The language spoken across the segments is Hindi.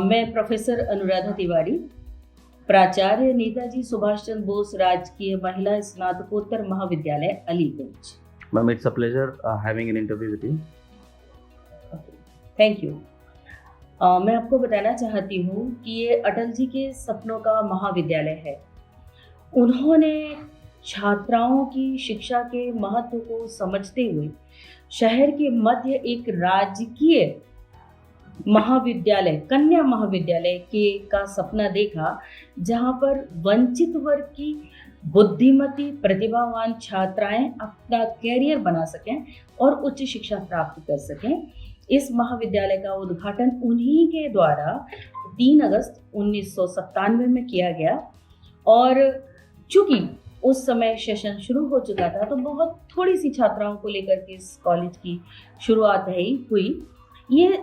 मैं प्रोफेसर अनुराधा तिवारी, प्राचार्य नेताजी सुभाष चंद्र बोस राजकीय महिला स्नातकोत्तर महाविद्यालय Aliganj. Ma'am, it's a pleasure having an interview with you. Thank you. मैं आपको बताना चाहती हूँ कि ये अटल जी के सपनों का महाविद्यालय है। उन्होंने छात्राओं की शिक्षा के महत्व को समझते हुए शहर के मध्य एक राजकीय महाविद्यालय, कन्या महाविद्यालय का सपना देखा, जहाँ पर वंचित वर्ग की बुद्धिमती प्रतिभावान छात्राएं अपना कैरियर बना सकें और उच्च शिक्षा प्राप्त कर सकें। इस महाविद्यालय का उद्घाटन उन्हीं के द्वारा 3 अगस्त 1997 में किया गया और चूंकि उस समय सेशन शुरू हो चुका था तो बहुत थोड़ी सी छात्राओं को लेकर के इस कॉलेज की शुरुआत हुई। ये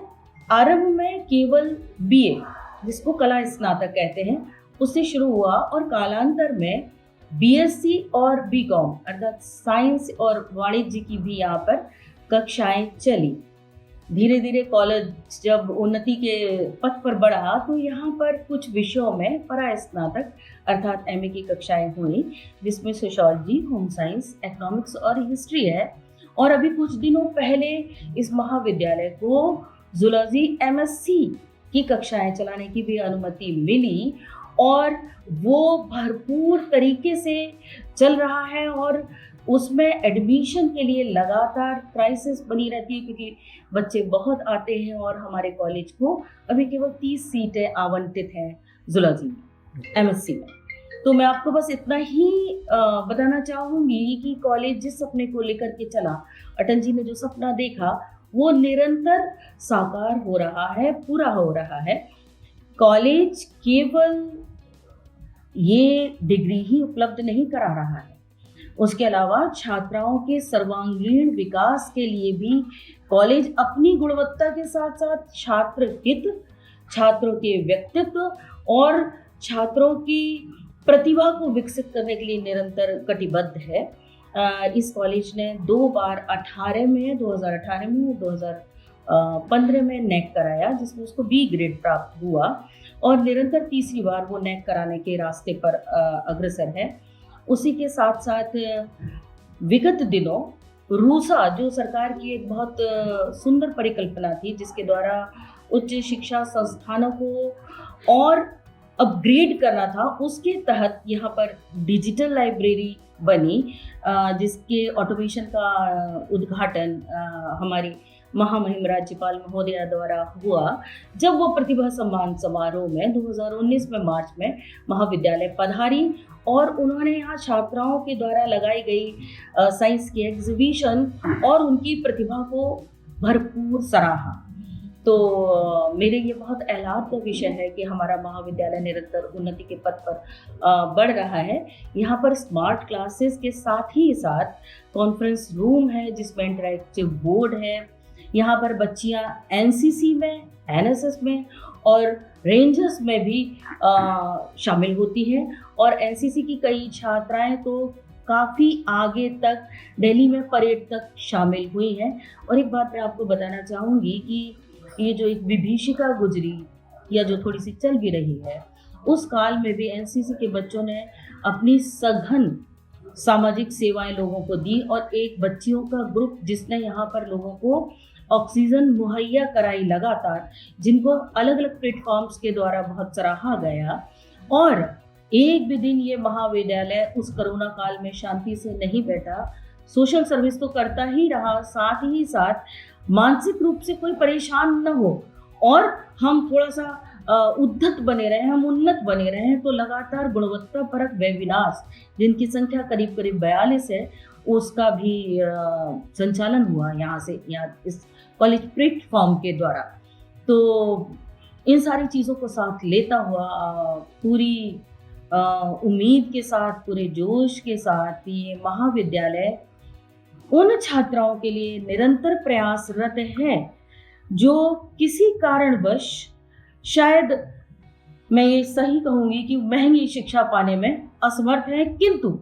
आरंभ में केवल बीए, जिसको कला स्नातक कहते हैं, उससे शुरू हुआ और कालांतर में बीएससी और बीकॉम अर्थात साइंस और वाणिज्य की भी यहाँ पर कक्षाएं चली। धीरे धीरे कॉलेज जब उन्नति के पथ पर बढ़ा तो यहाँ पर कुछ विषयों में परा स्नातक अर्थात एमए की कक्षाएं हुई, जिसमें सोशियोलॉजी, होम साइंस, इकोनॉमिक्स और हिस्ट्री है। और अभी कुछ दिनों पहले इस महाविद्यालय को जूलॉजी एमएससी की कक्षाएं चलाने की भी अनुमति मिली और वो भरपूर तरीके से चल रहा है और उसमें एडमिशन के लिए लगातार क्राइसिस बनी रहती है, क्योंकि बच्चे बहुत आते हैं और हमारे कॉलेज को अभी केवल 30 सीटें आवंटित हैं जूलॉजी एमएससी में। तो मैं आपको बस इतना ही बताना चाहूँगी कि कॉलेज जिस सपने को लेकर के चला, अटल जी ने जो सपना देखा वो निरंतर साकार हो रहा है, पूरा हो रहा है। कॉलेज केवल ये डिग्री ही उपलब्ध नहीं करा रहा है, उसके अलावा छात्राओं के सर्वांगीण विकास के लिए भी कॉलेज अपनी गुणवत्ता के साथ साथ छात्र हित, छात्रों के व्यक्तित्व और छात्रों की प्रतिभा को विकसित करने के लिए निरंतर कटिबद्ध है। इस कॉलेज ने 2 बार 2018 में और 2015 में नेक कराया, जिसमें उसको बी ग्रेड प्राप्त हुआ और निरंतर तीसरी बार वो नेक कराने के रास्ते पर अग्रसर है। उसी के साथ साथ विगत दिनों रूसा, जो सरकार की एक बहुत सुंदर परिकल्पना थी, जिसके द्वारा उच्च शिक्षा संस्थानों को और अपग्रेड करना था, उसके तहत यहाँ पर डिजिटल लाइब्रेरी बनी, जिसके ऑटोमेशन का उद्घाटन हमारी महामहिम राज्यपाल महोदया द्वारा हुआ, जब वो प्रतिभा सम्मान समारोह में 2019 में मार्च में महाविद्यालय पधारी और उन्होंने यहाँ छात्राओं के द्वारा लगाई गई साइंस की एग्जीबिशन और उनकी प्रतिभा को भरपूर सराहा। तो मेरे ये बहुत एहलाद का विषय है कि हमारा महाविद्यालय निरंतर उन्नति के पथ पर बढ़ रहा है। यहाँ पर स्मार्ट क्लासेस के साथ ही साथ कॉन्फ्रेंस रूम है, जिसमें इंटरैक्टिव बोर्ड है। यहाँ पर बच्चियाँ एनसीसी में, एनएसएस में और रेंजर्स में भी शामिल होती हैं और एनसीसी की कई छात्राएं तो काफ़ी आगे तक दिल्ली में परेड तक शामिल हुई हैं। और एक बात मैं आपको बताना चाहूँगी कि ये जो एक विभीषिका गुजरी या जो थोड़ी सी चल भी रही है, उस काल में भी एनसीसी के बच्चों ने अपनी सघन सामाजिक सेवाएं लोगों को दी और एक बच्चियों का ग्रुप जिसने यहाँ पर लोगों को ऑक्सीजन मुहैया कराई लगातार, जिनको अलग अलग प्लेटफॉर्म्स के द्वारा बहुत सराहा गया। और एक भी दिन ये महाविद्यालय उस कोरोना काल में शांति से नहीं बैठा, सोशल सर्विस तो करता ही रहा, साथ ही साथ मानसिक रूप से कोई परेशान न हो और हम थोड़ा सा उद्धत बने रहे, हम उन्नत बने रहे। तो लगातार गुणवत्ता परक वेबिनार्स, जिनकी संख्या करीब 42 है, उसका भी संचालन हुआ यहाँ इस कॉलेज प्लेटफॉर्म के द्वारा। तो इन सारी चीज़ों को साथ लेता हुआ पूरी उम्मीद के साथ, पूरे जोश के साथ ये महाविद्यालय उन छात्राओं के लिए निरंतर प्रयासरत है जो किसी कारणवश, शायद मैं ये सही कहूँगी कि महंगी शिक्षा पाने में असमर्थ है, किंतु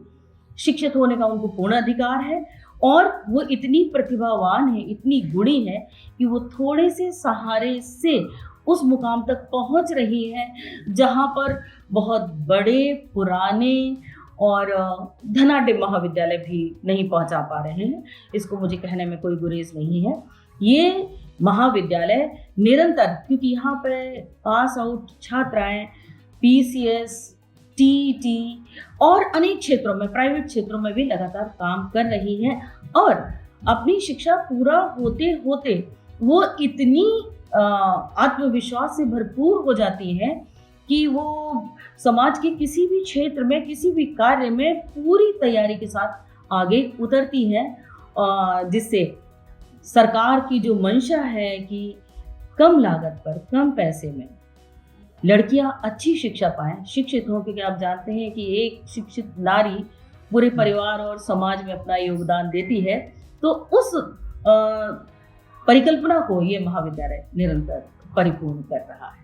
शिक्षित होने का उनको पूर्ण अधिकार है और वो इतनी प्रतिभावान है, इतनी गुणी है कि वो थोड़े से सहारे से उस मुकाम तक पहुंच रही हैं जहां पर बहुत बड़े पुराने और धनाढ्य महाविद्यालय भी नहीं पहुंचा पा रहे हैं। इसको मुझे कहने में कोई गुरेज नहीं है। ये महाविद्यालय निरंतर, क्योंकि यहाँ पे पास आउट छात्राएं पीसीएस, टीईटी और अनेक क्षेत्रों में, प्राइवेट क्षेत्रों में भी लगातार काम कर रही हैं और अपनी शिक्षा पूरा होते होते वो इतनी आत्मविश्वास से भरपूर हो जाती हैं कि वो समाज के किसी भी क्षेत्र में, किसी भी कार्य में पूरी तैयारी के साथ आगे उतरती हैं, जिससे सरकार की जो मंशा है कि कम लागत पर, कम पैसे में लड़कियां अच्छी शिक्षा पाएं, शिक्षित हों, क्योंकि आप जानते हैं कि एक शिक्षित नारी पूरे परिवार और समाज में अपना योगदान देती है। तो उस परिकल्पना को ये महाविद्यालय निरंतर परिपूर्ण कर रहा है।